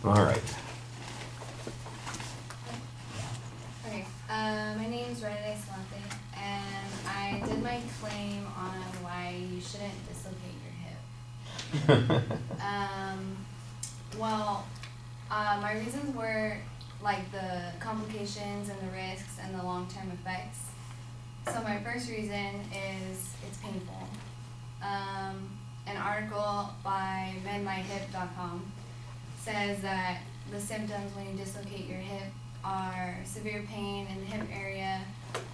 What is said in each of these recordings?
All right. Okay, my name's Rilee, and I did my claim on why you shouldn't dislocate your hip. My reasons were like the complications and the risks and the long-term effects. So my first reason is it's painful. An article by mendmyhip.com says that the symptoms when you dislocate your hip are severe pain in the hip area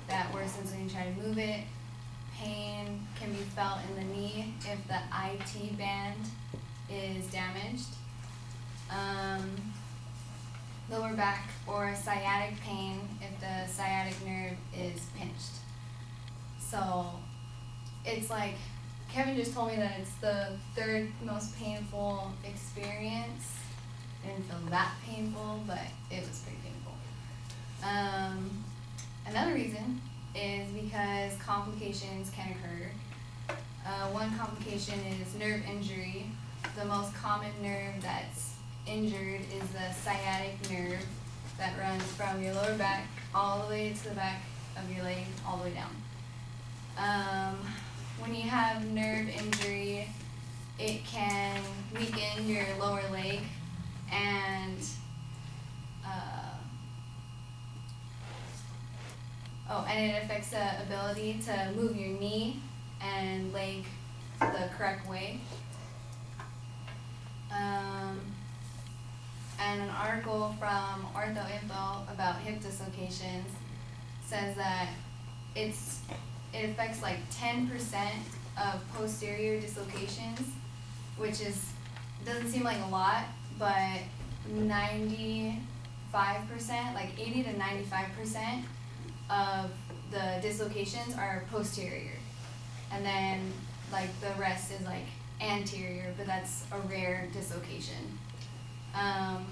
that worsens when you try to move it. Pain can be felt in the knee if the IT band is damaged. Lower back or sciatic pain if the sciatic nerve is pinched. So it's like Kevin just told me that it's the third most painful experience. I didn't feel that painful, but it was pretty painful. Another reason is because complications can occur. One complication is nerve injury. The most common nerve that's injured is the sciatic nerve that runs from your lower back all the way to the back of your leg, all the way down. When you have nerve injury, it can weaken your lower leg and it affects the ability to move your knee and leg the correct way. And an article from OrthoInfo about hip dislocations says that it affects like 10% of posterior dislocations, which doesn't seem like a lot, but 95%, like 80 to 95% of the dislocations are posterior. And then like the rest is like anterior, but that's a rare dislocation. And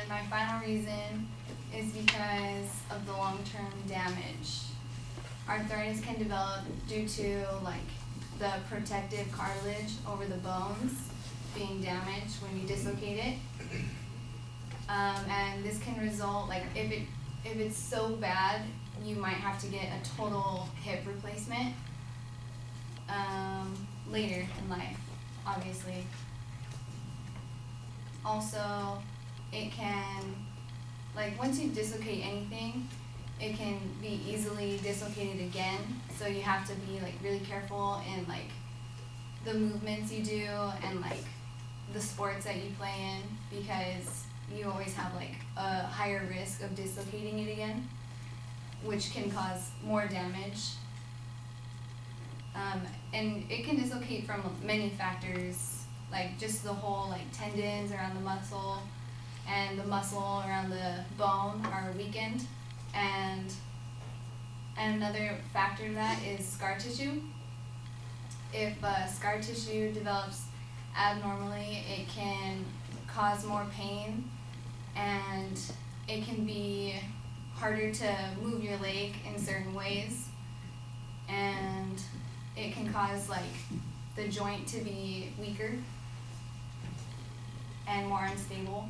my final reason is because of the long-term damage. Arthritis can develop due to like the protective cartilage over the bones being damaged when you dislocate it. And this can result, like if it's so bad, you might have to get a total hip replacement later in life, obviously. Also, it can, like once you dislocate anything, it can be easily dislocated again. So you have to be like really careful in like the movements you do and like the sports that you play in, because you always have like a higher risk of dislocating it again, which can cause more damage. And it can dislocate from many factors, like just the whole like tendons around the muscle and the muscle around the bone are weakened. And another factor to that is scar tissue. If scar tissue develops abnormally, it can cause more pain, and it can be harder to move your leg in certain ways, and it can cause like the joint to be weaker and more unstable.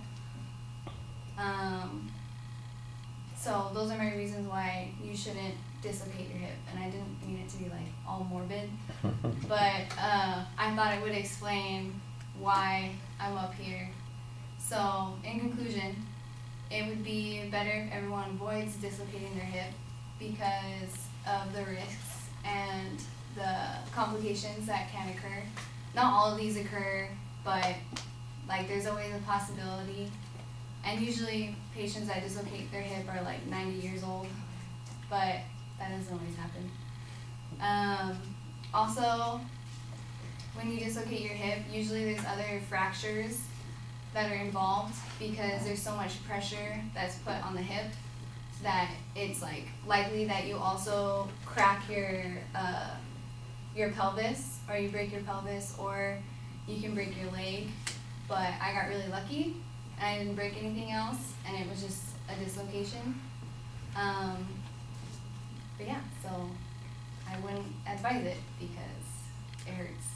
So those are my reasons why you shouldn't dislocate your hip, and I didn't mean it to be like all morbid, but I thought it would explain why I'm up here. So in conclusion, it would be better if everyone avoids dislocating their hip because of the risks and the complications that can occur. Not all of these occur, but like there's always a possibility. And usually patients that dislocate their hip are like 90 years old, but that doesn't always happen. Also, when you dislocate your hip, usually there's other fractures that are involved because there's so much pressure that's put on the hip that it's like likely that you also crack your pelvis, or you break your pelvis, or you can break your leg. But I got really lucky and I didn't break anything else, and it was just a dislocation. But yeah, so I wouldn't advise it because it hurts.